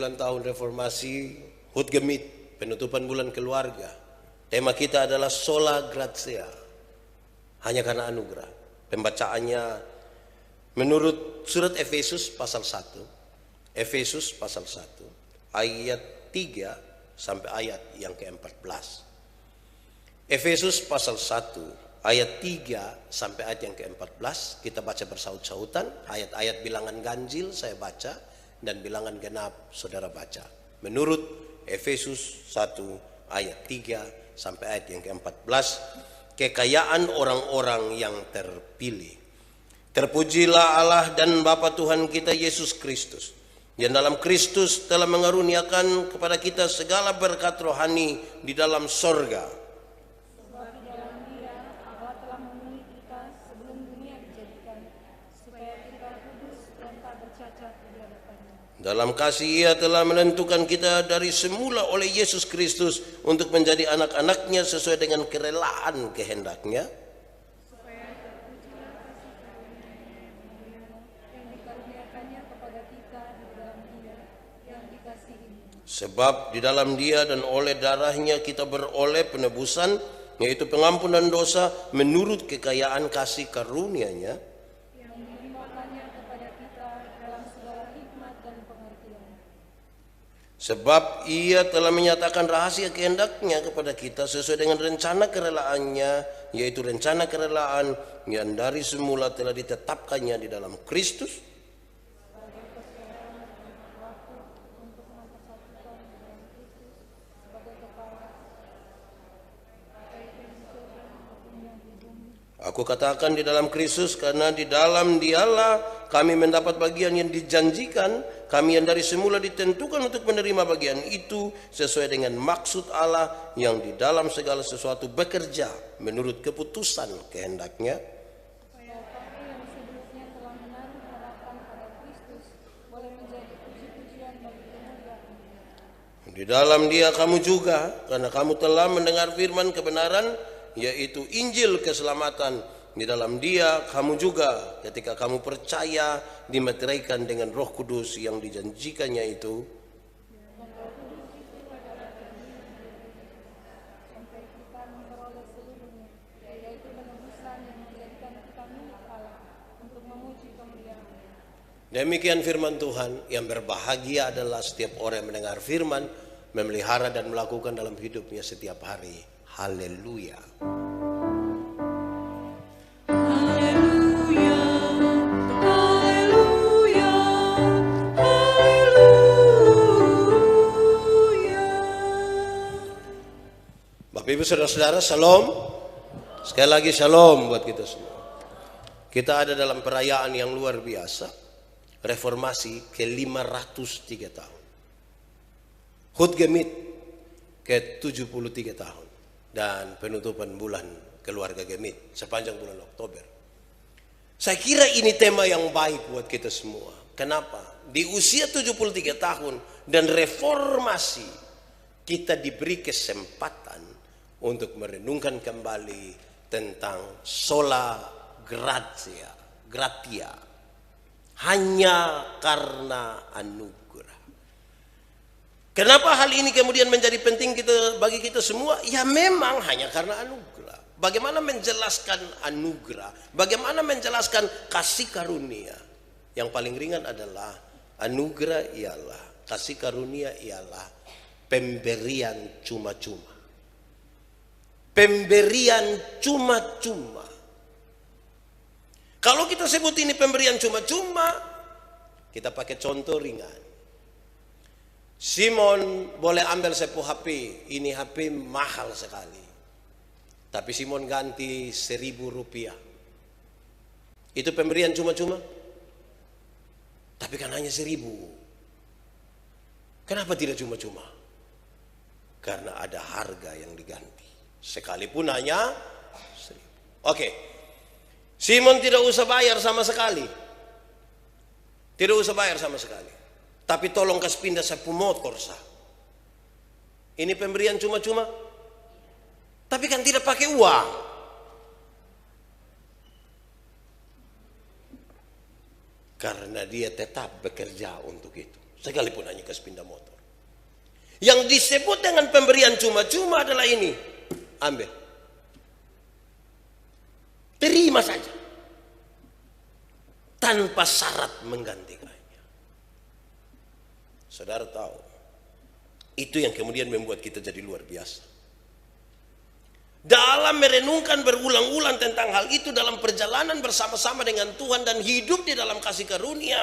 ulang tahun reformasi HUT Gemit, penutupan bulan keluarga. Tema kita adalah Sola Gratia, hanya karena anugerah. Pembacaannya menurut surat Efesus pasal 1. Efesus pasal 1 ayat 3 sampai ayat yang ke-14. Efesus pasal 1 ayat 3 sampai ayat yang ke-14. Kita baca bersaut-sautan. Ayat-ayat bilangan ganjil saya baca dan bilangan genap saudara baca. Menurut Efesus 1 ayat 3 sampai ayat yang ke-14, kekayaan orang-orang yang terpilih. Terpujilah Allah dan Bapa Tuhan kita Yesus Kristus, yang dalam Kristus telah mengaruniakan kepada kita segala berkat rohani di dalam sorga. Sebab di dalam Dia Allah telah memilih kita sebelum dunia dijadikan, supaya kita kudus dan tak bercacat di hadapan-Nya. Dalam kasih Ia telah menentukan kita dari semula oleh Yesus Kristus untuk menjadi anak-anaknya sesuai dengan kerelaan kehendak-Nya, Supaya terpujilah kasih karunia-Nya yang mulia yang dikaruniakannya kepada kita di dalam Dia yang dikasihi. sebab di dalam Dia dan oleh darah-Nya kita beroleh penebusan, yaitu pengampunan dosa menurut kekayaan kasih karunia-Nya, yang dilimpahkannya kepada kita dalam segala hikmat dan pengertian. sebab Ia telah menyatakan rahasia kehendak-Nya kepada kita sesuai dengan rencana kerelaannya, yaitu rencana kerelaan yang dari semula telah ditetapkannya di dalam Kristus Sebagai perseroan dan waktu untuk mempersatukan di dalam Kristus sebagai kepala, baik yang di surga maupun yang di bumi. Aku katakan di dalam Kristus karena di dalam Dialah kami mendapat bagian yang dijanjikan, kami yang dari semula ditentukan untuk menerima bagian itu sesuai dengan maksud Allah yang di dalam segala sesuatu bekerja menurut keputusan kehendak-Nya, Supaya kami yang sebelumnya telah menaruh harapan pada Kristus boleh menjadi puji-pujian bagi kemuliaan. Di dalam Dia kamu juga, karena kamu telah mendengar firman kebenaran, yaitu Injil keselamatan. Di dalam Dia kamu juga, ketika kamu percaya, dimeteraikan dengan Roh Kudus yang dijanjikannya itu, Sampai kita memperoleh seluruhnya, yaitu penebusan yang menjadikan kita milik Allah untuk memuji kemuliaan. Demikian firman Tuhan. Yang berbahagia adalah setiap orang yang mendengar firman, memelihara dan melakukan dalam hidupnya setiap hari. Haleluya. Bapak Ibu Saudara-saudara, shalom. Sekali lagi shalom buat kita semua. Kita ada dalam perayaan yang luar biasa, reformasi ke-503 tahun. HUT Gemit ke-73 tahun. Dan penutupan bulan keluarga Gemit sepanjang bulan Oktober. Saya kira ini tema yang baik buat kita semua. Kenapa? Di usia 73 tahun dan reformasi, kita diberi kesempatan untuk merenungkan kembali tentang Sola Gratia, hanya karena anugerah. Kenapa hal ini kemudian menjadi penting bagi kita semua? Ya memang hanya karena anugerah. Bagaimana menjelaskan anugerah? Bagaimana menjelaskan kasih karunia? Yang paling ringan adalah anugerah ialah, kasih karunia ialah pemberian cuma-cuma. Pemberian cuma-cuma. Kalau kita sebut ini pemberian cuma-cuma, kita pakai contoh ringan. Simon boleh ambil sebuah HP, ini HP mahal sekali. Tapi Simon ganti 1.000 rupiah. Itu pemberian cuma-cuma? Tapi kan hanya 1.000. Kenapa tidak cuma-cuma? Karena ada harga yang diganti. Sekalipun hanya 1.000. Oke. Simon tidak usah bayar sama sekali. Tidak usah bayar sama sekali. Tapi tolong kasih pindah sapu motor sah. Ini pemberian cuma-cuma. Tapi kan tidak pakai uang. Karena dia tetap bekerja untuk itu. sekalipun hanya ke sepeda motor. Yang disebut dengan pemberian cuma-cuma adalah ini, ambil, terima saja, tanpa syarat menggantikannya. Saudara tahu, itu yang kemudian membuat kita jadi luar biasa. Dalam merenungkan berulang-ulang tentang hal itu dalam perjalanan bersama-sama dengan Tuhan dan hidup di dalam kasih karunia,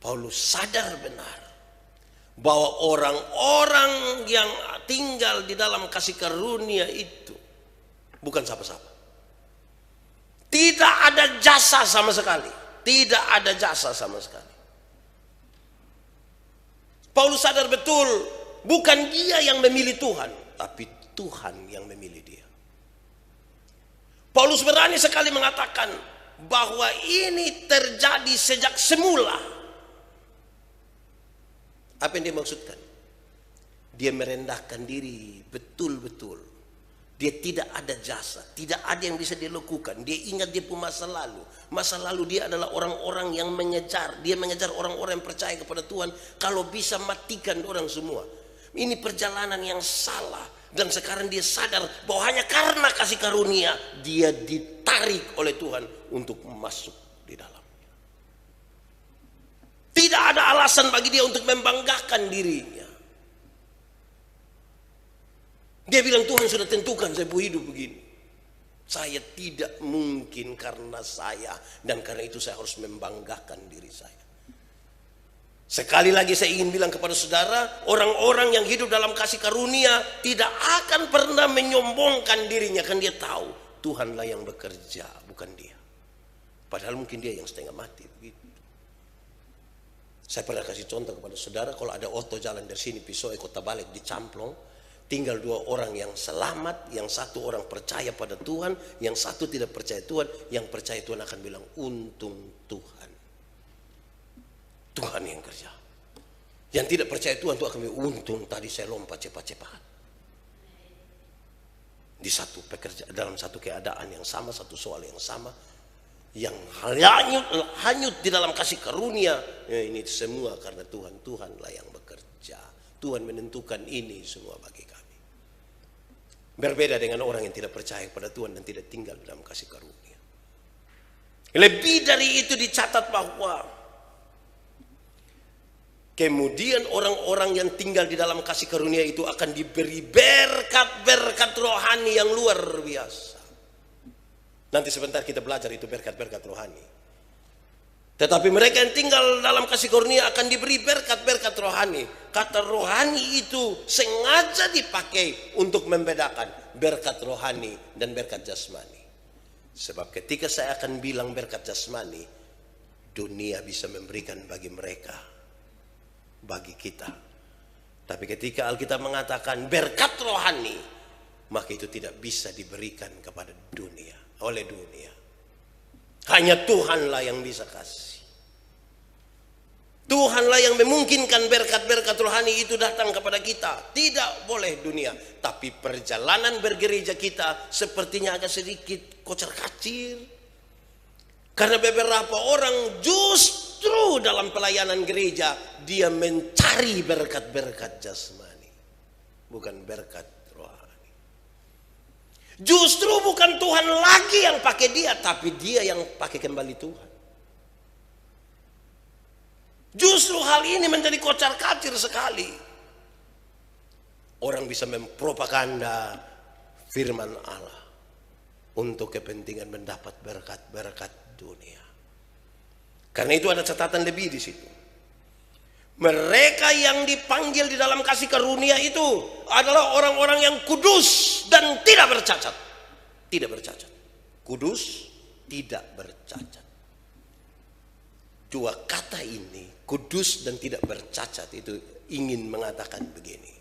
Paulus sadar benar bahwa orang-orang yang tinggal di dalam kasih karunia itu bukan siapa-siapa. Tidak ada jasa sama sekali. Tidak ada jasa sama sekali. Paulus sadar betul, bukan dia yang memilih Tuhan, tapi Tuhan yang memilih dia. Paulus berani sekali mengatakan bahwa ini terjadi sejak semula. Apa yang dia maksudkan? Dia merendahkan diri betul-betul. Dia tidak ada jasa, tidak ada yang bisa dia lakukan. Dia ingat dia punya masa lalu. Masa lalu dia adalah orang-orang yang mengejar. Dia mengejar orang-orang yang percaya kepada Tuhan. Kalau bisa matikan orang semua. Ini perjalanan yang salah. Dan sekarang dia sadar bahwa hanya karena kasih karunia dia ditarik oleh Tuhan untuk masuk di dalamnya. Tidak ada alasan bagi dia untuk membanggakan dirinya. Dia bilang, Tuhan sudah tentukan saya hidup begini. Saya tidak mungkin karena saya, dan karena itu saya harus membanggakan diri saya. Sekali lagi saya ingin bilang kepada saudara, orang-orang yang hidup dalam kasih karunia tidak akan pernah menyombongkan dirinya, kan dia tahu Tuhanlah yang bekerja, bukan dia. Padahal mungkin dia yang setengah mati begitu. Saya pernah kasih contoh kepada saudara, kalau ada oto jalan dari sini Pisoe Kota Balik dicamplong, tinggal 2 orang yang selamat, yang 1 orang percaya pada Tuhan, yang 1 tidak percaya Tuhan. Yang percaya Tuhan akan bilang, untung Tuhan. Tuhan yang kerja. Yang tidak percaya Tuhan itu akan bilang, untung tadi saya lompat cepat-cepat. Di satu pekerjaan, dalam satu keadaan yang sama, satu soal yang sama, yang hanyut di dalam kasih karunia. Ini semua karena Tuhan. Tuhanlah yang bekerja. Tuhan menentukan ini semua bagi kami. Berbeda dengan orang yang tidak percaya pada Tuhan dan tidak tinggal dalam kasih karunia. Lebih dari itu dicatat bahwa kemudian orang-orang yang tinggal di dalam kasih karunia itu akan diberi berkat-berkat rohani yang luar biasa. Nanti sebentar kita belajar itu berkat-berkat rohani. Tetapi mereka yang tinggal dalam kasih karunia akan diberi berkat-berkat rohani. Kata rohani itu sengaja dipakai untuk membedakan berkat rohani dan berkat jasmani. Sebab ketika saya akan bilang berkat jasmani, dunia bisa memberikan bagi mereka, bagi kita. Tapi ketika Alkitab mengatakan berkat rohani, maka itu tidak bisa diberikan kepada dunia, oleh dunia. Hanya Tuhanlah yang bisa kasih. Tuhanlah yang memungkinkan berkat-berkat rohani itu datang kepada kita. Tidak boleh dunia. Tapi perjalanan bergereja kita sepertinya agak sedikit kocar-kacir. Karena beberapa orang justru dalam pelayanan gereja dia mencari berkat-berkat jasmani, bukan berkat rohani. Justru bukan Tuhan lagi yang pakai dia, tapi dia yang pakai kembali Tuhan. Justru hal ini menjadi kocar-kacir sekali. Orang bisa mempropaganda firman Allah untuk kepentingan mendapat berkat-berkat dunia. Karena itu ada catatan lebih di situ. Mereka yang dipanggil di dalam kasih karunia itu adalah orang-orang yang kudus dan tidak bercacat. Tidak bercacat. Kudus, tidak bercacat. 2 kata ini, kudus dan tidak bercacat, itu ingin mengatakan begini.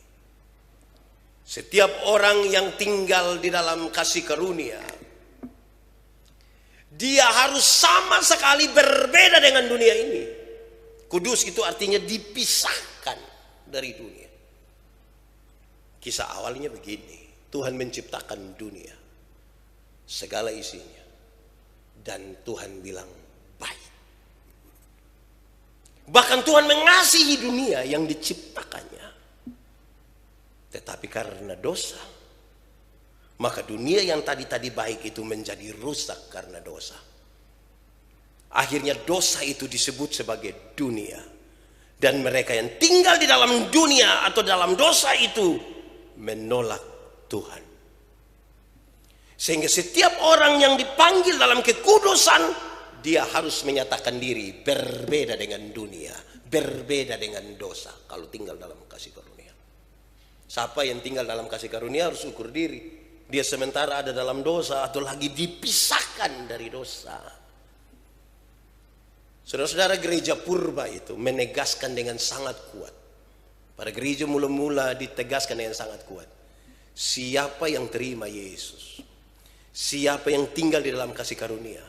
Setiap orang yang tinggal di dalam kasih karunia, dia harus sama sekali berbeda dengan dunia ini. Kudus itu artinya dipisahkan dari dunia. Kisah awalnya begini. Tuhan menciptakan dunia, segala isinya. Dan Tuhan bilang baik. Bahkan Tuhan mengasihi dunia yang diciptakannya. Tetapi karena dosa, maka dunia yang tadi-tadi baik itu menjadi rusak karena dosa. Akhirnya dosa itu disebut sebagai dunia. Dan mereka yang tinggal di dalam dunia atau dalam dosa itu menolak Tuhan. Sehingga setiap orang yang dipanggil dalam kekudusan, dia harus menyatakan diri berbeda dengan dunia, berbeda dengan dosa kalau tinggal dalam kasih karunia. Siapa yang tinggal dalam kasih karunia harus ukur diri. Dia sementara ada dalam dosa atau lagi dipisahkan dari dosa. Saudara-saudara, gereja purba itu menegaskan dengan sangat kuat. Pada gereja mula-mula ditegaskan dengan sangat kuat. Siapa yang terima Yesus, siapa yang tinggal di dalam kasih karunia,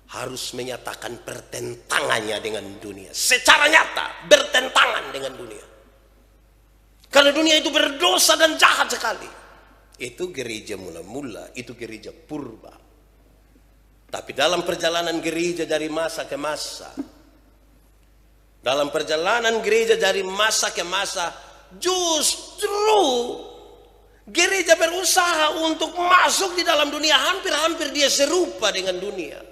harus menyatakan pertentangannya dengan dunia. Secara nyata bertentangan dengan dunia. Karena dunia itu berdosa dan jahat sekali. Itu gereja mula-mula, itu gereja purba. Tapi dalam perjalanan gereja dari masa ke masa, dalam perjalanan gereja dari masa ke masa, justru gereja berusaha untuk masuk di dalam dunia. Hampir-hampir dia serupa dengan dunia.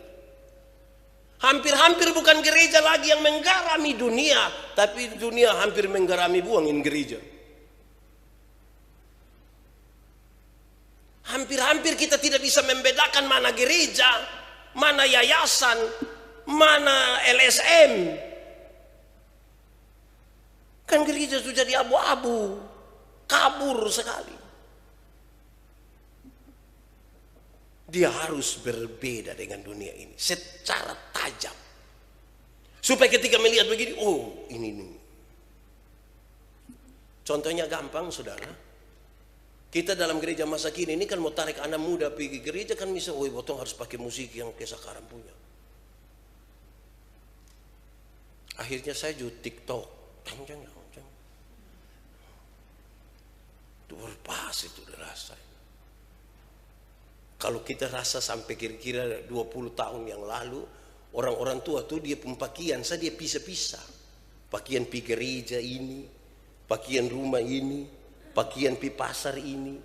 Hampir-hampir bukan gereja lagi yang menggarami dunia, tapi dunia hampir menggarami buangin gereja. Hampir-hampir kita tidak bisa membedakan mana gereja, mana yayasan, mana LSM. Kan gereja sudah jadi abu-abu, kabur sekali. Dia harus berbeda dengan dunia ini secara tajam. Supaya ketika melihat begini, oh ini. Contohnya gampang, saudara. Kita dalam gereja masa kini ini kan mau tarik anak muda pergi gereja kan bisa, oh potong harus pakai musik yang sekarang punya. Akhirnya saya juga TikTok. Itu berpas itu dirasa. Kalau kita rasa sampai kira-kira 20 tahun yang lalu, orang-orang tua tuh dia pakaian, dia pisah-pisah. Pakaian pi gereja ini, pakaian rumah ini, pakaian pi pasar ini.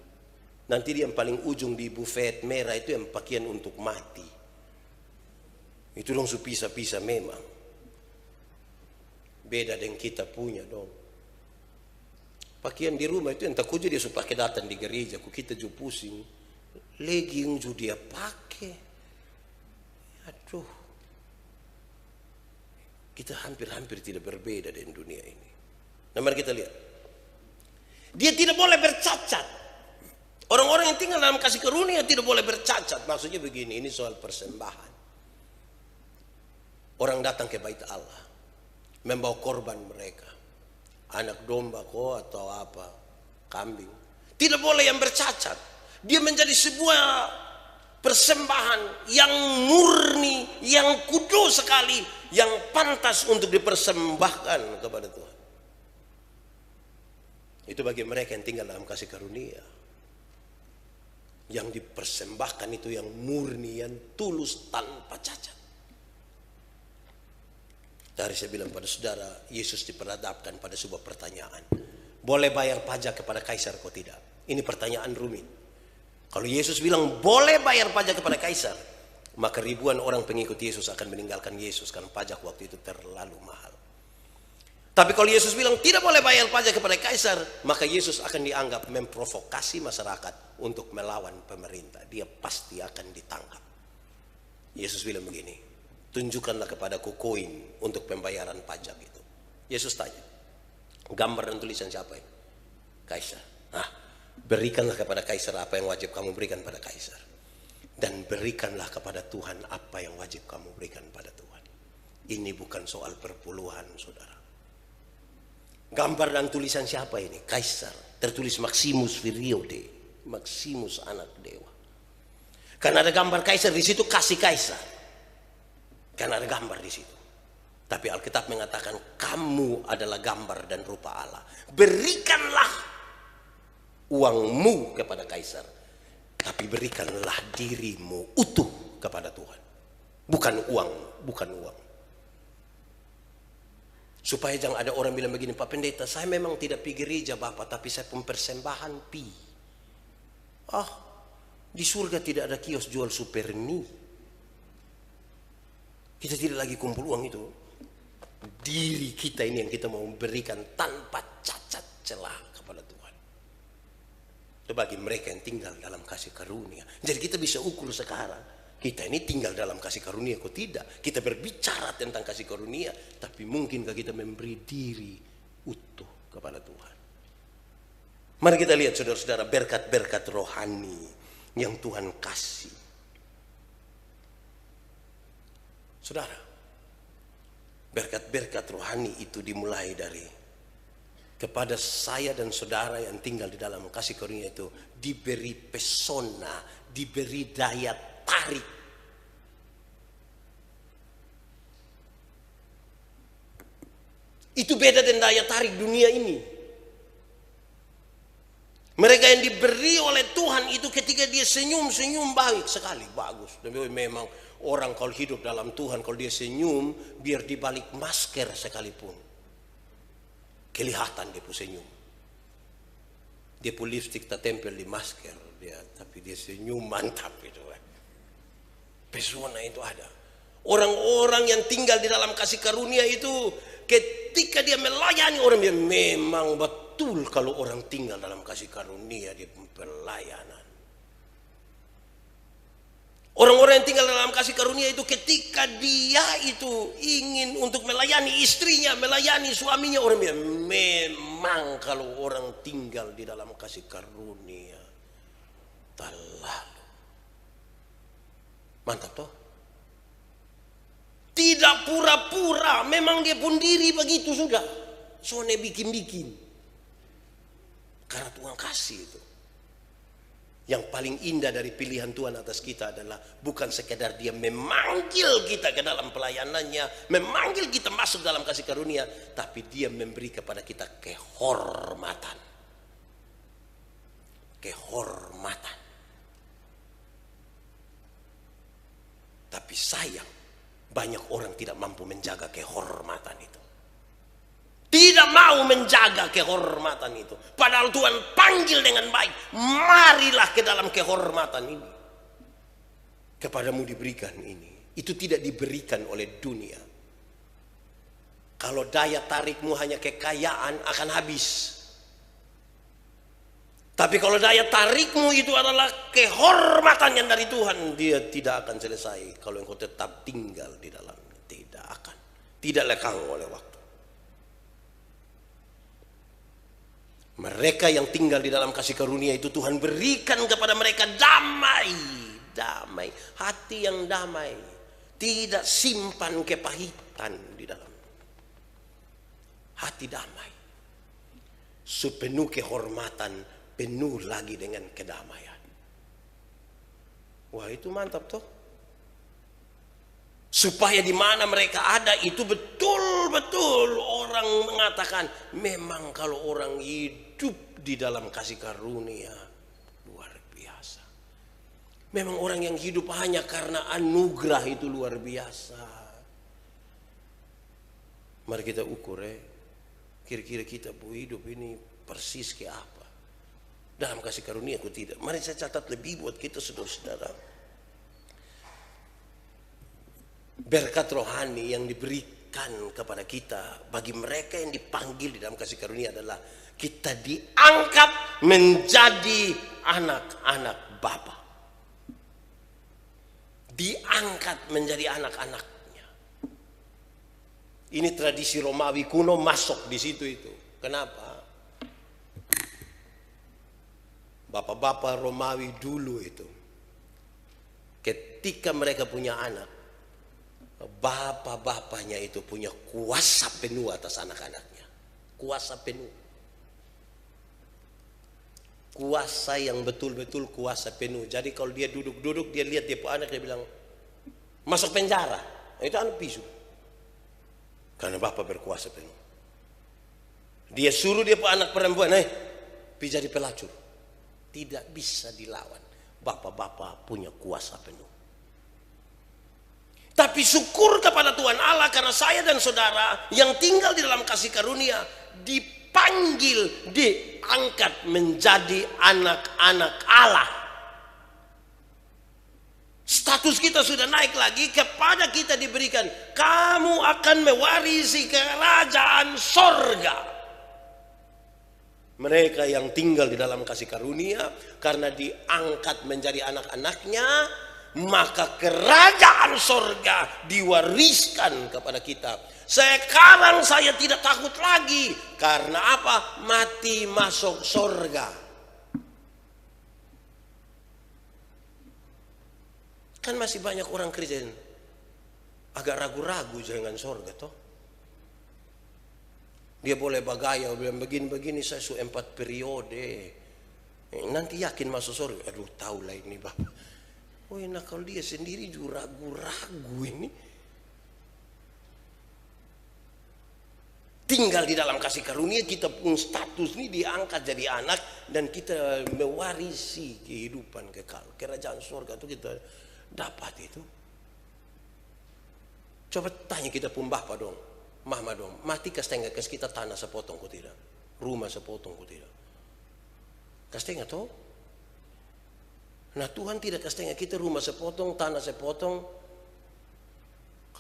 Nanti dia yang paling ujung di buffet merah itu yang pakaian untuk mati. Itu dong pisah-pisah memang. Beda dengan kita punya dong. Pakaian di rumah itu yang tak kuja dia suka pakai datang di gereja, kita juga pusing. Legging juga dia pakai. Aduh. Kita hampir-hampir tidak berbeda dengan dunia ini. Nah, mari kita lihat. Dia tidak boleh bercacat. Orang-orang yang tinggal dalam kasih karunia tidak boleh bercacat. Maksudnya begini, ini soal persembahan. Orang datang ke bait Allah, membawa korban mereka. Anak domba atau apa, kambing. Tidak boleh yang bercacat. Dia menjadi sebuah persembahan yang murni, yang kudus sekali, yang pantas untuk dipersembahkan kepada Tuhan. Itu bagi mereka yang tinggal dalam kasih karunia. Yang dipersembahkan itu yang murni, yang tulus, tanpa cacat. Dari saya bilang pada saudara, Yesus diperhadapkan pada sebuah pertanyaan. Boleh bayar pajak kepada kaisar kok tidak? Ini pertanyaan rumit. Kalau Yesus bilang boleh bayar pajak kepada kaisar, maka ribuan orang pengikut Yesus akan meninggalkan Yesus karena pajak waktu itu terlalu mahal. Tapi kalau Yesus bilang tidak boleh bayar pajak kepada kaisar, maka Yesus akan dianggap memprovokasi masyarakat untuk melawan pemerintah. Dia pasti akan ditangkap. Yesus bilang begini, tunjukkanlah kepadaku koin untuk pembayaran pajak itu. Yesus tanya, gambar dan tulisan siapa ini? Kaisar. Berikanlah kepada kaisar apa yang wajib kamu berikan pada kaisar. Dan berikanlah kepada Tuhan apa yang wajib kamu berikan pada Tuhan. Ini bukan soal perpuluhan, saudara. Gambar dan tulisan siapa ini? Kaisar. Tertulis Maximus Viriode. Maximus anak dewa. Karena ada gambar kaisar di situ, kasih kaisar. Karena ada gambar di situ. Tapi Alkitab mengatakan kamu adalah gambar dan rupa Allah. Berikanlah uangmu kepada kaisar, tapi berikanlah dirimu utuh kepada Tuhan. Bukan uang, bukan uang. Supaya jangan ada orang bilang begini, Pak Pendeta, saya memang tidak pergi gereja Bapak, tapi saya persembahan pi. Di surga tidak ada kios jual super mie. Kita tidak lagi kumpul uang itu. Diri kita ini yang kita mau berikan tanpa cacat celah kepada Tuhan. Itu bagi mereka yang tinggal dalam kasih karunia. Jadi kita bisa ukur sekarang, kita ini tinggal dalam kasih karunia kok tidak. Kita berbicara tentang kasih karunia, tapi mungkinkah kita memberi diri utuh kepada Tuhan? Mari kita lihat saudara-saudara berkat-berkat rohani yang Tuhan kasih. Saudara, berkat-berkat rohani itu dimulai dari kepada saya dan saudara yang tinggal di dalam kasih karunia itu diberi pesona, diberi daya tarik. Itu beda dengan daya tarik dunia ini. Mereka yang diberi oleh Tuhan itu ketika dia senyum-senyum baik sekali, bagus. Dan memang orang kalau hidup dalam Tuhan, kalau dia senyum, biar dibalik masker sekalipun, kelihatan dia pun senyum. Dia pun lipstick tak tempel di masker, tapi dia senyum mantap itu. Pesona itu ada. Orang-orang yang tinggal di dalam kasih karunia itu, ketika dia melayani orang, dia memang betul kalau orang tinggal dalam kasih karunia di pelayanan. Orang-orang yang tinggal dalam kasih karunia itu ketika dia itu ingin untuk melayani istrinya, melayani suaminya, orang bilang memang kalau orang tinggal di dalam kasih karunia terlalu mantap toh. Tidak pura-pura, memang dia pun diri begitu sudah. Soalnya bikin-bikin. Karena Tuhan kasih itu. Yang paling indah dari pilihan Tuhan atas kita adalah bukan sekedar dia memanggil kita ke dalam pelayanannya, memanggil kita masuk dalam kasih karunia, tapi dia memberi kepada kita kehormatan. Kehormatan. Tapi sayang, banyak orang tidak mampu menjaga kehormatan itu. Tidak mau menjaga kehormatan itu. Padahal Tuhan panggil dengan baik. Marilah ke dalam kehormatan ini. Kepadamu diberikan ini. Itu tidak diberikan oleh dunia. Kalau daya tarikmu hanya kekayaan akan habis. Tapi kalau daya tarikmu itu adalah kehormatan yang dari Tuhan, dia tidak akan selesai kalau engkau tetap tinggal di dalamnya. Tidak akan. Tidak lekang oleh waktu. Mereka yang tinggal di dalam kasih karunia itu Tuhan berikan kepada mereka damai. Damai. Hati yang damai. Tidak simpan kepahitan di dalam. Hati damai. Sepenuh kehormatan, penuh lagi dengan kedamaian. Wah, itu mantap toh. Supaya di mana mereka ada itu betul-betul orang mengatakan memang kalau orang hidup di dalam kasih karunia luar biasa. Memang orang yang hidup hanya karena anugerah itu luar biasa. Mari kita ukur kira-kira kita hidup ini persis kayak apa dalam kasih karunia atau tidak. Mari saya catat lebih buat kita saudara-saudara. Berkat rohani yang diberikan kepada kita bagi mereka yang dipanggil di dalam kasih karunia adalah kita diangkat menjadi anak-anak Bapa. Diangkat menjadi anak-anaknya. Ini tradisi Romawi kuno masuk di situ itu. Kenapa? Bapak-bapak Romawi dulu itu, ketika mereka punya anak, bapak-bapaknya itu punya kuasa penuh atas anak-anaknya. Kuasa penuh. Kuasa yang betul-betul kuasa penuh. Jadi kalau dia duduk-duduk, dia lihat dia punya anak, dia bilang, masuk penjara. Itu anak bisu. Karena bapak berkuasa penuh. Dia suruh dia punya anak perempuan, pergi jadi pelacur. Tidak bisa dilawan. Bapak-bapak punya kuasa penuh. Tapi syukur kepada Tuhan Allah karena saya dan saudara yang tinggal di dalam kasih karunia dipanggil, diangkat menjadi anak-anak Allah. Status kita sudah naik lagi, kepada kita diberikan, kamu akan mewarisi kerajaan sorga. Mereka yang tinggal di dalam kasih karunia karena diangkat menjadi anak-anaknya, maka kerajaan sorga diwariskan kepada kita. Sekarang saya tidak takut lagi. Karena apa? Mati masuk sorga. Kan masih banyak orang Kristen agak ragu-ragu dengan sorga toh. Dia boleh bagaya, bilang begini-begini saya 4 periode. Nanti yakin masuk sorga. Aduh tahulah ini Bapak. Oh enak kalau dia sendiri juga ragu-ragu ini. Tinggal di dalam kasih karunia, kita pun status ini diangkat jadi anak. Dan kita mewarisi kehidupan kekal. Kerajaan sorga itu kita dapat itu. Coba tanya kita pun Bapak dong, Mama dong, mati kastengah kas kita tanah sepotong kok tidak, rumah sepotong kok tidak, kastengah toh. Nah Tuhan tidak kastengah kita rumah sepotong, tanah sepotong,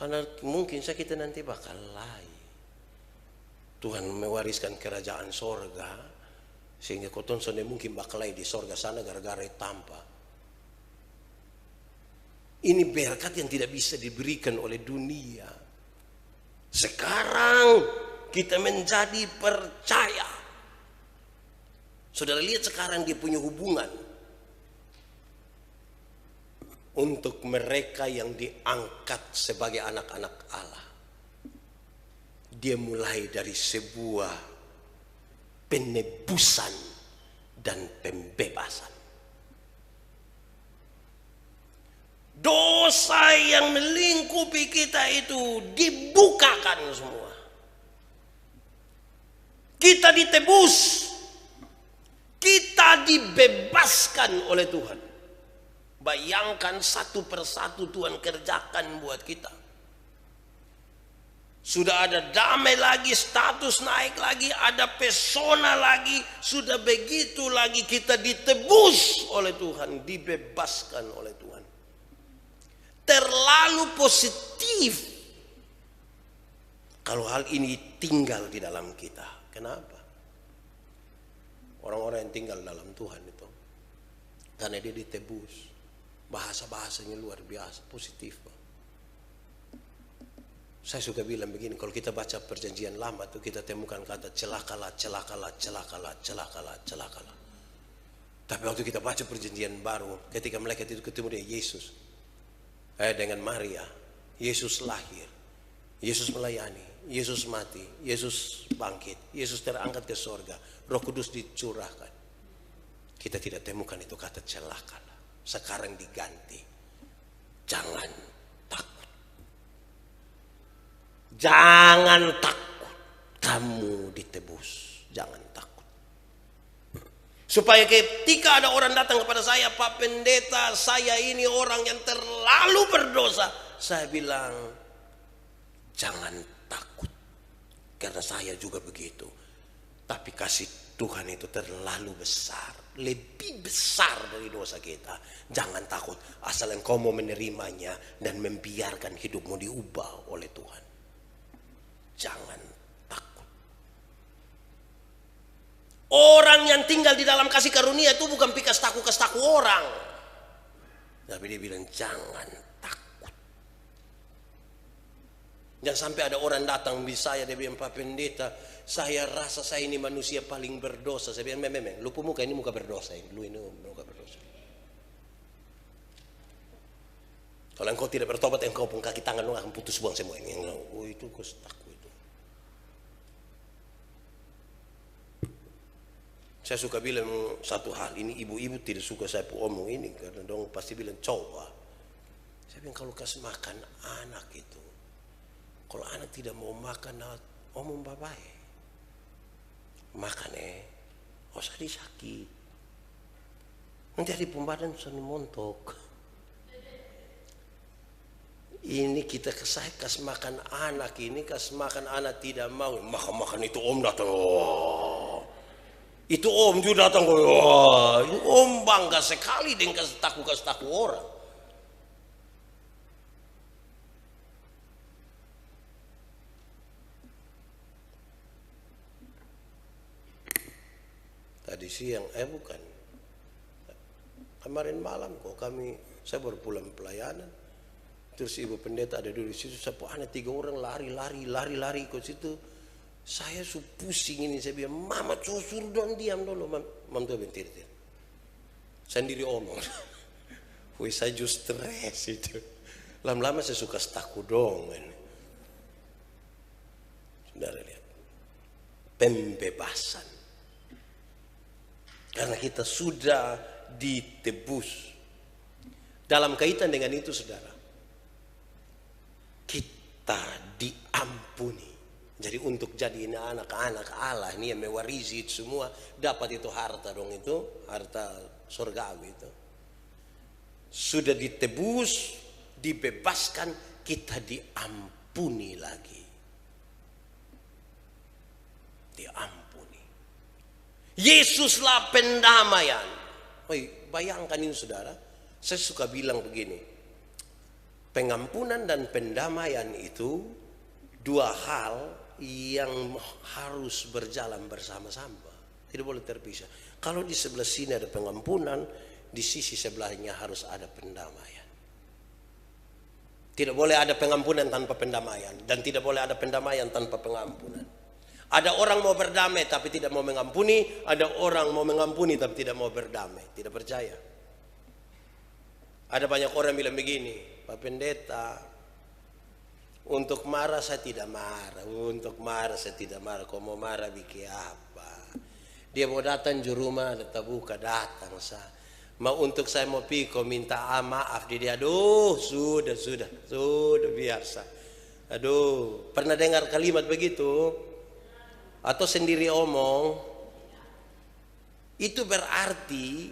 karena mungkin saya kita nanti bakal lain. Tuhan mewariskan kerajaan sorga sehingga koton sonde mungkin bakal lain di sorga sana gara-gara tanpa. Ini berkat yang tidak bisa diberikan oleh dunia. Sekarang kita menjadi percaya. Saudara lihat sekarang dia punya hubungan. Untuk mereka yang diangkat sebagai anak-anak Allah. Dia mulai dari sebuah penebusan dan pembebasan. Dosa yang melingkupi kita itu dibukakan semua. Kita ditebus. Kita dibebaskan oleh Tuhan. Bayangkan satu persatu Tuhan kerjakan buat kita. Sudah ada damai lagi, status naik lagi, ada pesona lagi. Sudah begitu lagi kita ditebus oleh Tuhan, dibebaskan oleh Tuhan. Terlalu positif kalau hal ini tinggal di dalam kita. Kenapa? Orang-orang yang tinggal dalam Tuhan itu karena dia ditebus, bahasa-bahasanya luar biasa positif. Saya suka bilang begini, kalau kita baca perjanjian lama tuh kita temukan kata celakalah, celakalah, celakalah, celakalah, celakalah. Tapi waktu kita baca perjanjian baru, ketika malaikat itu ketemu dengan Yesus, dengan Maria, Yesus lahir, Yesus melayani, Yesus mati, Yesus bangkit, Yesus terangkat ke sorga, Roh Kudus dicurahkan. Kita tidak temukan itu kata celakalah. Sekarang diganti, jangan takut. Jangan takut, kamu ditebus, jangan takut. Supaya ketika ada orang datang kepada saya, Pak Pendeta, saya ini orang yang terlalu berdosa. Saya bilang, jangan takut. Karena saya juga begitu. Tapi kasih Tuhan itu terlalu besar. Lebih besar dari dosa kita. Jangan takut. Asal engkau mau menerimanya dan membiarkan hidupmu diubah oleh Tuhan. Jangan takut. Orang yang tinggal di dalam kasih karunia itu bukan kastaku orang. Tapi dia bilang jangan takut. Jangan sampai ada orang datang di saya, dia bilang, Pak Pendeta, saya rasa saya ini manusia paling berdosa. Saya bilang, memang, lu muka ini muka berdosa. Lu ini muka berdosa. Kalau engkau tidak bertobat, engkau pun kaki tangan lu akan putus buang semua ini. Oh itu kastaku itu. Saya suka bilang satu hal, ini ibu-ibu tidak suka saya omong ini karena dong pasti bilang coba. Saya bilang kalau kasih makan anak itu, kalau anak tidak mau makan, omong bapak makan usah disakit. Nanti hari pembadan sana montok. Ini kita saya kas makan anak ini, kas makan anak tidak mau. Makan itu om datang. Oh. Itu om juga datang. Oh. Om bangga sekali dengan kasih tahu orang. Tadi siang, bukan. Kemarin malam kok saya baru pulang pelayanan. Terus ibu pendeta ada dulu di situ, sapu anak 3 orang lari ke situ. Saya pusing ini, saya bilang, mama suruh dong diam dulu, mam tuh bentir. Sendiri omong. Wih saya just stres itu. Lama-lama saya suka takut dong. Saudara lihat, pembebasan. Karena kita sudah ditebus. Dalam kaitan dengan itu saudara, kita diampuni. Jadi untuk jadi anak-anak Allah ini yang mewarisi itu semua, dapat itu harta dong, itu harta surgawi itu. Sudah ditebus, dibebaskan, kita diampuni lagi. Diampuni. Yesuslah pendamaian. Bayangkan ini saudara, saya suka bilang begini. Pengampunan dan pendamaian itu 2 hal yang harus berjalan bersama-sama. Tidak boleh terpisah. Kalau di sebelah sini ada pengampunan, di sisi sebelahnya harus ada pendamaian. Tidak boleh ada pengampunan tanpa pendamaian, dan tidak boleh ada pendamaian tanpa pengampunan. Ada orang mau berdamai tapi tidak mau mengampuni, ada orang mau mengampuni tapi tidak mau berdamai. Tidak percaya. Ada banyak orang bilang begini, Pak Pendeta, untuk marah saya tidak marah, untuk marah saya tidak marah. Kau mau marah bikin apa? Dia mau datang di rumah, ada buka datang saya. Mau untuk saya mau kau minta maaf dia. Aduh, sudah biasa. Aduh, pernah dengar kalimat begitu? Atau sendiri omong? Itu berarti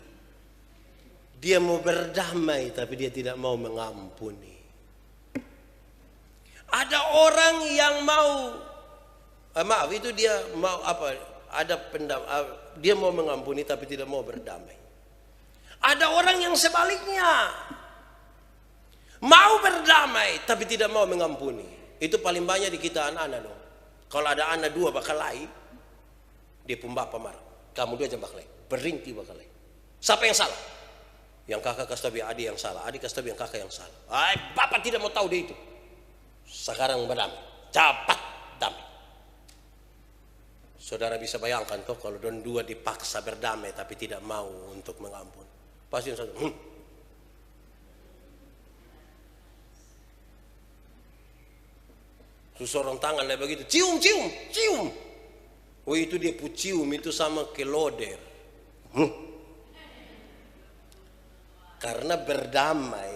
dia mau berdamai tapi dia tidak mau mengampuni. Ada orang yang mau itu dia mau apa? Dia mau mengampuni tapi tidak mau berdamai. Ada orang yang sebaliknya, mau berdamai tapi tidak mau mengampuni. Itu paling banyak di kita anak-anak dong. Kalau ada anak 2 bakal lain, dia pun bapak marah. Kamu 2 aja bakal lain, berhenti bakal lain. Siapa yang salah? Yang kakak kasih tahu adik yang salah, adik kasih tahu yang kakak yang salah. Bapak tidak mau tahu dia itu. Sekarang berdamai, cepat damai. Saudara bisa bayangkan toh kalau don 2 dipaksa berdamai tapi tidak mau untuk mengampuni. Pasti yang satu, Seseorang tangan kayak begitu, cium. Oh itu dia cium itu sama keloder. Karena berdamai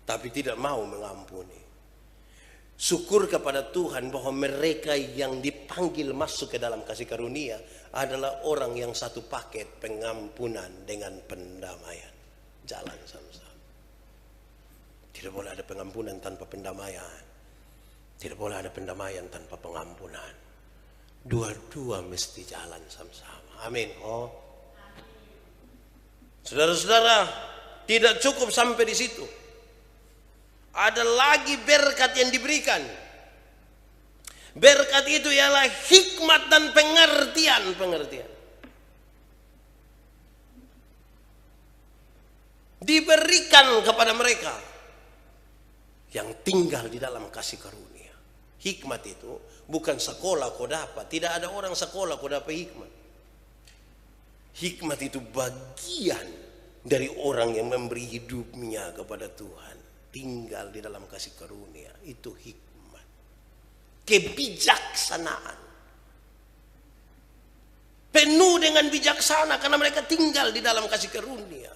tapi tidak mau mengampuni. Syukur kepada Tuhan bahwa mereka yang dipanggil masuk ke dalam kasih karunia adalah orang yang satu paket, pengampunan dengan pendamaian. Jalan sama-sama. Tidak boleh ada pengampunan tanpa pendamaian. Tidak boleh ada pendamaian tanpa pengampunan. Dua-dua mesti jalan sama-sama. Amin. Saudara-saudara, tidak cukup sampai di situ. Ada lagi berkat yang diberikan. Berkat itu ialah hikmat dan pengertian. Diberikan kepada mereka yang tinggal di dalam kasih karunia. Hikmat itu bukan sekolah kau dapat. Tidak ada orang sekolah kau dapat hikmat. Hikmat itu bagian dari orang yang memberi hidupnya kepada Tuhan. Tinggal di dalam kasih karunia. Itu hikmat. Kebijaksanaan. Penuh dengan bijaksana karena mereka tinggal di dalam kasih karunia.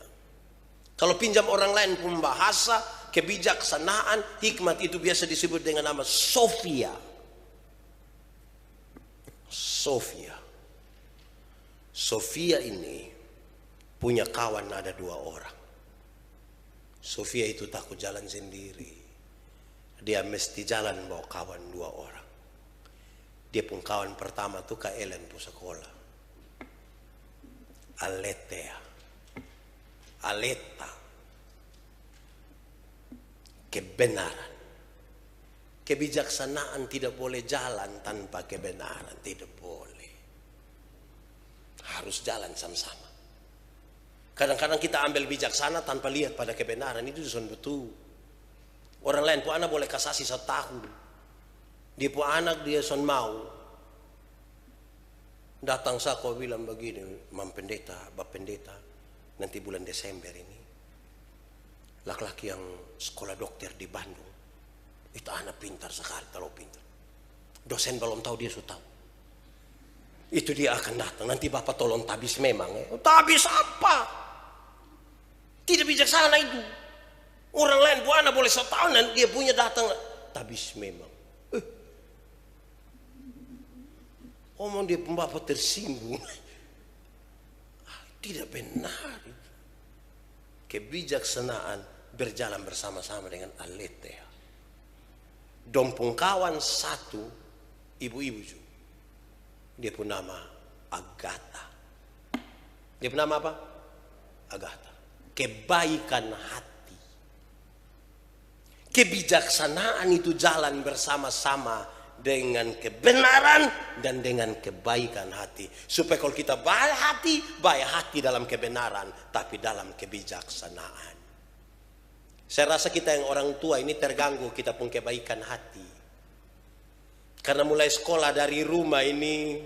Kalau pinjam orang lain pun bahasa, kebijaksanaan, hikmat itu biasa disebut dengan nama Sofia. Sofia ini punya kawan ada 2 orang. Sofia itu takut jalan sendiri. Dia mesti jalan bawa kawan 2 orang. Dia pun kawan pertama tuh Kak Ellen pu sekolah. Aleta. Kebenaran. Kebijaksanaan tidak boleh jalan tanpa kebenaran. Tidak boleh. Harus jalan sama-sama. Kadang-kadang kita ambil bijaksana tanpa lihat pada kebenaran. Itu son betul. Orang lain pu anak boleh kasasi 1 tahun. Dia pu anak dia son mau. Datang saya kau bilang begini, Mam Pendeta, Bap Pendeta, nanti bulan Desember ini laki-laki yang sekolah dokter di Bandung, itu anak pintar sekali, terlalu pintar. Dosen belum tahu, dia sudah tahu. Itu dia akan datang, nanti Bapak tolong tabis memang. Tabis apa? Tidak bijaksana itu. Orang lain bu anak boleh 1 tahun dan dia punya datang tabis memang. Omong dia Bapak tersinggung. Tidak benar. Kebijaksanaan berjalan bersama-sama dengan Aletheia. Dompung kawan 1 ibu-ibu juga. Dia pun nama Agatha. Dia pun nama apa? Agatha. Kebaikan hati. Kebijaksanaan itu jalan bersama-sama dengan kebenaran dan dengan kebaikan hati. Supaya kalau kita baik hati dalam kebenaran, tapi dalam kebijaksanaan. Saya rasa kita yang orang tua ini terganggu kita pun kebaikan hati. Karena mulai sekolah dari rumah ini,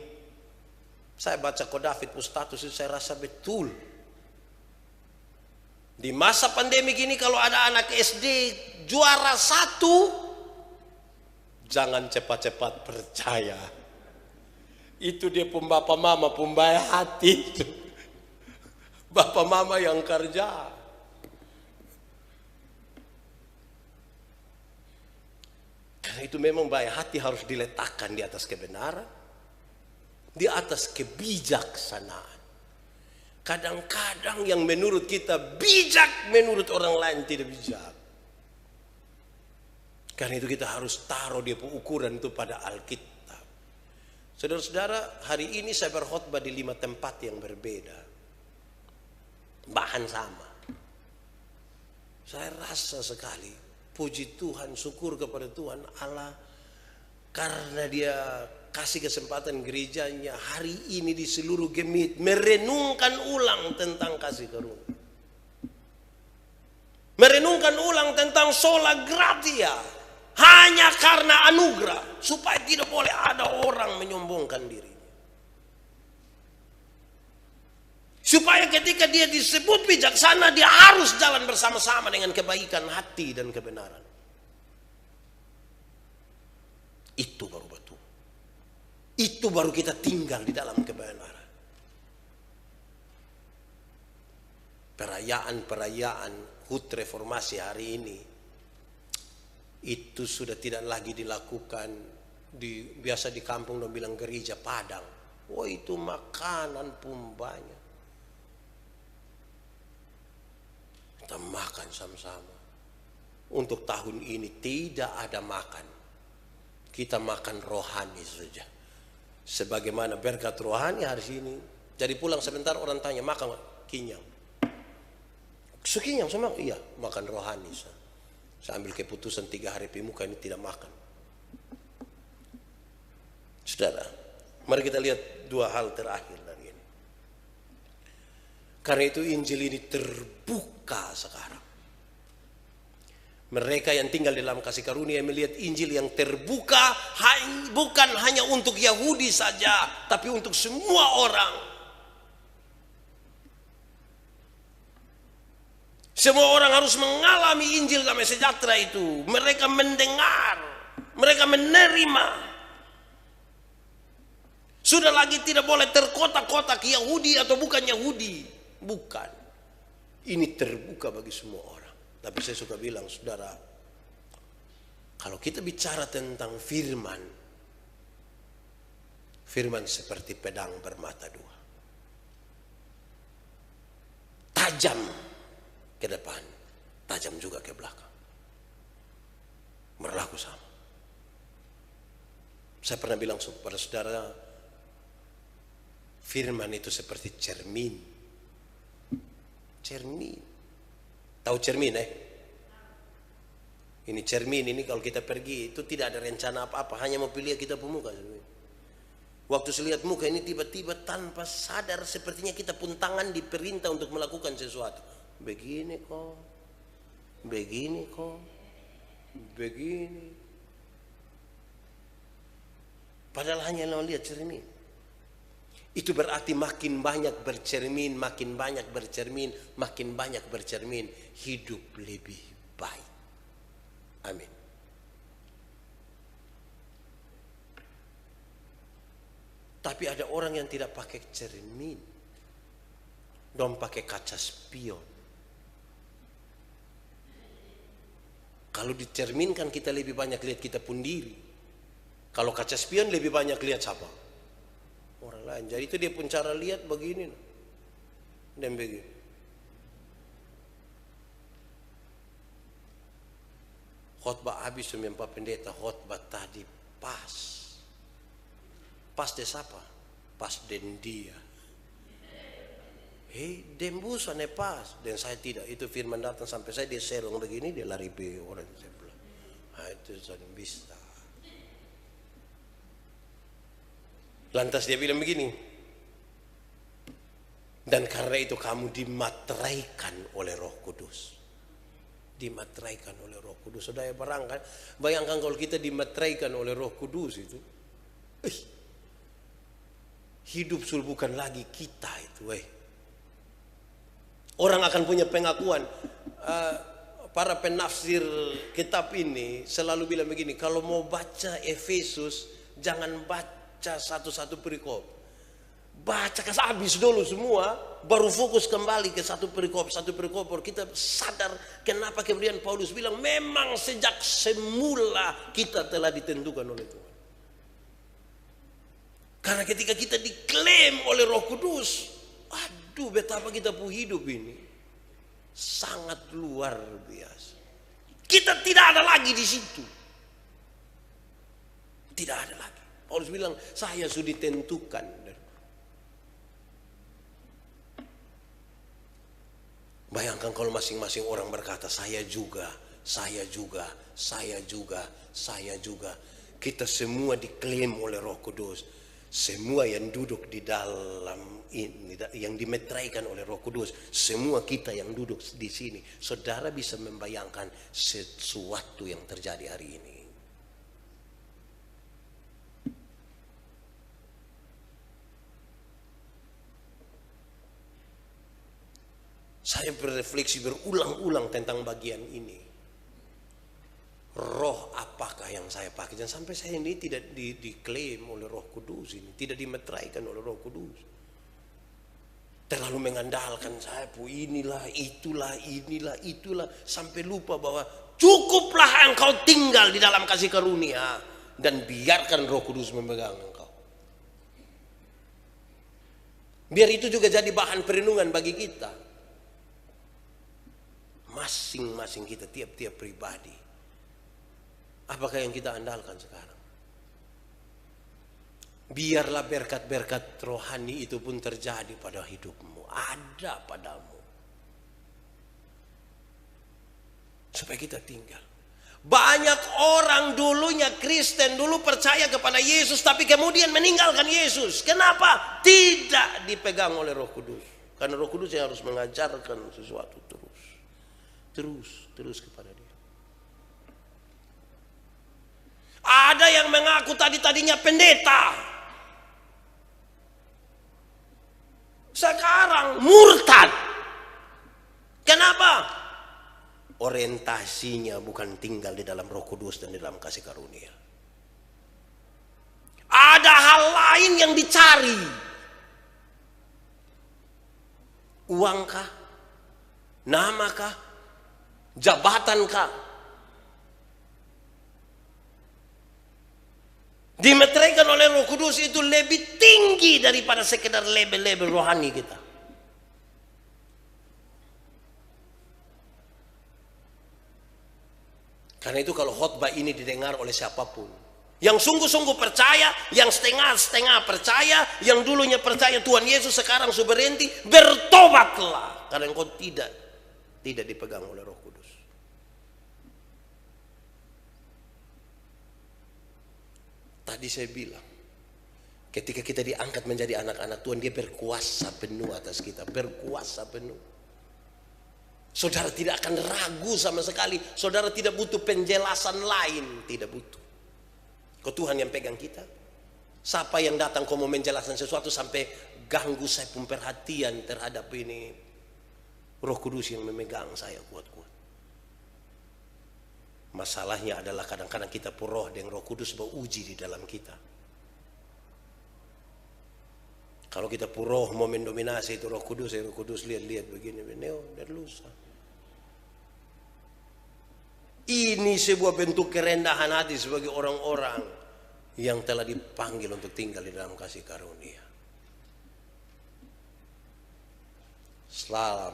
saya baca Ko David status itu saya rasa betul. Di masa pandemi gini kalau ada anak SD juara 1, jangan cepat-cepat percaya. Itu dia pun bapak mama pun baik hati. Bapak mama yang kerja. Karena itu memang baik hati harus diletakkan di atas kebenaran. Di atas kebijaksanaan. Kadang-kadang yang menurut kita bijak, menurut orang lain tidak bijak. Karena itu kita harus taruh dia ukuran itu pada Alkitab. Saudara-saudara, hari ini saya berkhotbah di 5 tempat yang berbeda. Bahan sama. Saya rasa sekali, puji Tuhan, syukur kepada Tuhan Allah. Karena dia kasih kesempatan gerejanya hari ini di seluruh Gemit merenungkan ulang tentang kasih karunia. Merenungkan ulang tentang sola gratia. Hanya karena anugerah. Supaya tidak boleh ada orang menyombongkan dirinya. Supaya ketika dia disebut bijaksana, dia harus jalan bersama-sama dengan kebaikan hati dan kebenaran. Itu baru betul. Itu baru kita tinggal di dalam kebenaran. Perayaan-perayaan HUT reformasi hari ini itu sudah tidak lagi dilakukan biasa di kampung dong bilang gereja Padang. Oh itu makanan pun banyak. Kita makan sama-sama. Untuk tahun ini tidak ada makan. Kita makan rohani saja. Sebagaimana berkat rohani hari ini. Jadi pulang sebentar orang tanya makan kenyang. Sekinyang sama? Iya makan rohani saja. Saya ambil keputusan 3 hari pemuka ini tidak makan. Saudara, mari kita lihat 2 hal terakhir dari ini. Karena itu Injil ini terbuka sekarang. Mereka yang tinggal dalam kasih karunia melihat Injil yang terbuka bukan hanya untuk Yahudi saja, tapi untuk semua orang. Semua orang harus mengalami Injil damai sejahtera itu. Mereka mendengar, mereka menerima. Sudah lagi tidak boleh terkotak-kotak Yahudi atau bukan Yahudi. Bukan. Ini terbuka bagi semua orang. Tapi saya suka bilang, saudara, kalau kita bicara tentang firman, firman seperti pedang bermata 2. Tajam ke depan, tajam juga ke belakang. Berlaku sama. Saya pernah bilang kepada saudara, firman itu seperti cermin. Cermin. Tahu cermin Ini cermin ini kalau kita pergi itu tidak ada rencana apa-apa, hanya mau pilih kita pemuka. Waktu saya lihat muka ini tiba-tiba tanpa sadar sepertinya kita pun tangan diperintah untuk melakukan sesuatu. Begini kok. Begini kok. Begini. Padahal hanya melihat cermin. Itu berarti makin banyak bercermin, makin banyak bercermin, makin banyak bercermin, hidup lebih baik. Amin. Tapi ada orang yang tidak pakai cermin, dong pakai kaca spion. Kalau dicerminkan kita lebih banyak lihat kita pun diri. Kalau kaca spion lebih banyak lihat siapa? Orang lain. Jadi itu dia pun cara lihat begini. Dan begini. Khotbah habis sama Pak Pendeta, khotbah tadi pas. Pas deh siapa? Pas den dia. Dembus ane pas. Dan saya tidak. Itu firman datang sampai saya dia serong begini, dia lari be orang sebelah. Itu saya bisa. Lantas dia bilang begini. Dan karena itu kamu dimateraikan oleh Roh Kudus. Dimateraikan oleh Roh Kudus. Saudara bayangkan kalau kita dimateraikan oleh Roh Kudus itu. Hidup bukan lagi kita itu. Orang akan punya pengakuan. Para penafsir kitab ini selalu bilang begini. Kalau mau baca Efesus, jangan baca satu-satu perikop. Baca habis dulu semua, baru fokus kembali ke satu perikop. Kita sadar kenapa kemudian Paulus bilang memang sejak semula kita telah ditentukan oleh Tuhan. Karena ketika kita diklaim oleh Roh Kudus, aduh betapa kita pun hidup ini sangat luar biasa. Kita tidak ada lagi di situ. Tidak ada lagi. Paulus bilang, saya sudah ditentukan. Bayangkan kalau masing-masing orang berkata, saya juga. Kita semua diklaim oleh Roh Kudus. Semua yang duduk di dalam ini, yang dimeteraikan oleh Roh Kudus. Semua kita yang duduk di sini. Saudara bisa membayangkan sesuatu yang terjadi hari ini. Saya berrefleksi berulang-ulang tentang bagian ini. Roh apakah yang saya pakai? Dan sampai saya ini tidak diklaim oleh Roh Kudus ini. Tidak dimeteraikan oleh Roh Kudus. Terlalu mengandalkan saya pun inilah, itulah. Sampai lupa bahwa cukuplah engkau tinggal di dalam kasih karunia. Dan biarkan Roh Kudus memegang engkau. Biar itu juga jadi bahan perenungan bagi kita. Masing-masing kita, tiap-tiap pribadi. Apakah yang kita andalkan sekarang? Biarlah berkat-berkat rohani itu pun terjadi pada hidupmu. Ada padamu. Supaya kita tinggal. Banyak orang dulunya Kristen, dulu percaya kepada Yesus, tapi kemudian meninggalkan Yesus. Kenapa? Tidak dipegang oleh Roh Kudus. Karena Roh Kudus yang harus mengajarkan sesuatu terus kepada dia. Ada yang mengaku tadinya pendeta, sekarang murtad. Kenapa? Orientasinya bukan tinggal di dalam Roh Kudus dan di dalam kasih karunia. Ada hal lain yang dicari. Uangkah? Namakah? Jabatankah? Dimeteraikan oleh Roh Kudus itu lebih tinggi daripada sekedar label-label rohani kita. Karena itu kalau khotbah ini didengar oleh siapapun, yang sungguh-sungguh percaya, yang setengah-setengah percaya, yang dulunya percaya Tuhan Yesus sekarang sudah berhenti, bertobatlah. Karena engkau tidak dipegang oleh Roh Kudus. Tadi saya bilang, ketika kita diangkat menjadi anak-anak Tuhan, dia berkuasa penuh atas kita, berkuasa penuh. Saudara tidak akan ragu sama sekali. Saudara tidak butuh penjelasan lain, tidak butuh. Kau Tuhan yang pegang kita. Siapa yang datang kau mau menjelaskan sesuatu sampai ganggu saya pun perhatian terhadap ini, Roh Kudus yang memegang saya kuat-kuat. Masalahnya adalah kadang-kadang kita pun roh dan Roh Kudus beruji di dalam kita. Kalau kita pun roh mau mendominasi itu Roh Kudus lihat begini, neo dari lusa. Ini sebuah bentuk kerendahan hati sebagai orang-orang yang telah dipanggil untuk tinggal di dalam kasih karunia. Salam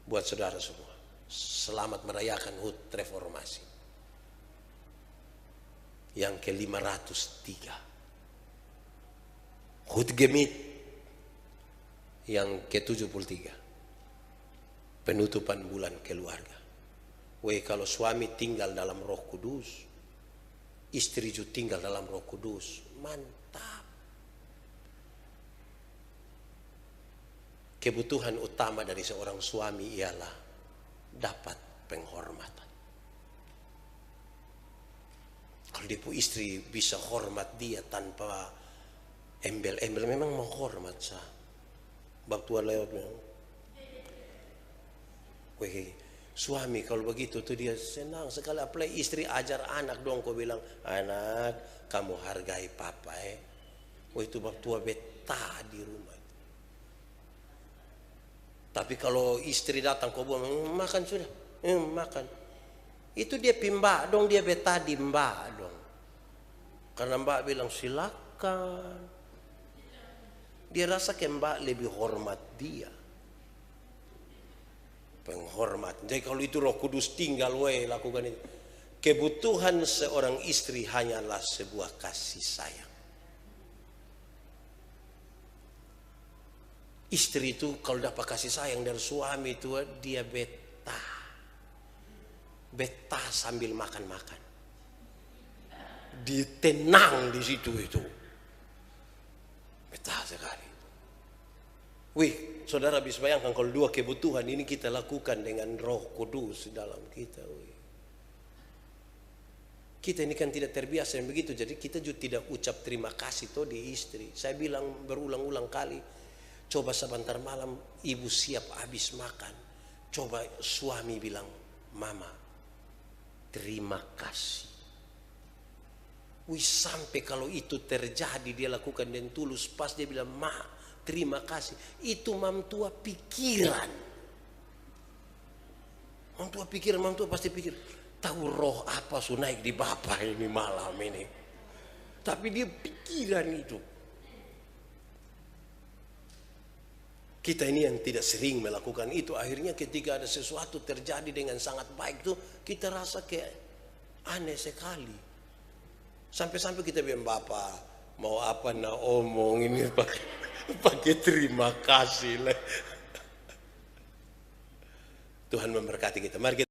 buat saudara semua. Selamat merayakan HUT Reformasi yang ke-503. HUT Gemit yang ke-73. Penutupan bulan keluarga. Kalau suami tinggal dalam Roh Kudus, istri juga tinggal dalam Roh Kudus, mantap. Kebutuhan utama dari seorang suami ialah dapat penghormatan. Kalau dia pun istri bisa hormat dia tanpa embel-embel, memang mau hormat sah. Bab tua lewat memang. Suami kalau begitu tuh dia senang sekali. Apalagi istri ajar anak dong, kau bilang, anak kamu hargai papa itu bab tua betah di rumah. Tapi kalau istri datang kau bilang, makan sudah, makan. Itu dia pimbak dong, dia betah di mbak dong. Karena mbak bilang silakan. Dia rasa ke mbak lebih hormat dia. Penghormat. Jadi kalau itu Roh Kudus tinggal, lakukan itu. Kebutuhan seorang istri hanyalah sebuah kasih sayang. Istri itu kalau dapat kasih sayang dari suami itu, dia betah. Betah sambil makan-makan. Dia tenang di situ itu. Betah sekali. Saudara bisa bayangkan kalau dua kebutuhan ini kita lakukan dengan Roh Kudus dalam kita. Kita ini kan tidak terbiasa yang begitu, jadi kita juga tidak ucap terima kasih toh di istri. Saya bilang berulang-ulang kali, coba sebentar malam ibu siap habis makan, coba suami bilang, mama terima kasih. Sampai kalau itu terjadi dia lakukan dengan tulus, pas dia bilang ma terima kasih, itu mamtua pikiran. Mamtua pasti pikir, tahu roh apa su naik di bapak ini malam ini. Tapi dia pikiran itu. Kita ini yang tidak sering melakukan itu, akhirnya ketika ada sesuatu terjadi dengan sangat baik tuh, kita rasa kayak aneh sekali. Sampai-sampai kita bilang, bapak mau apa nak omong ini pakai terima kasih lah. Tuhan memberkati kita. Mari kita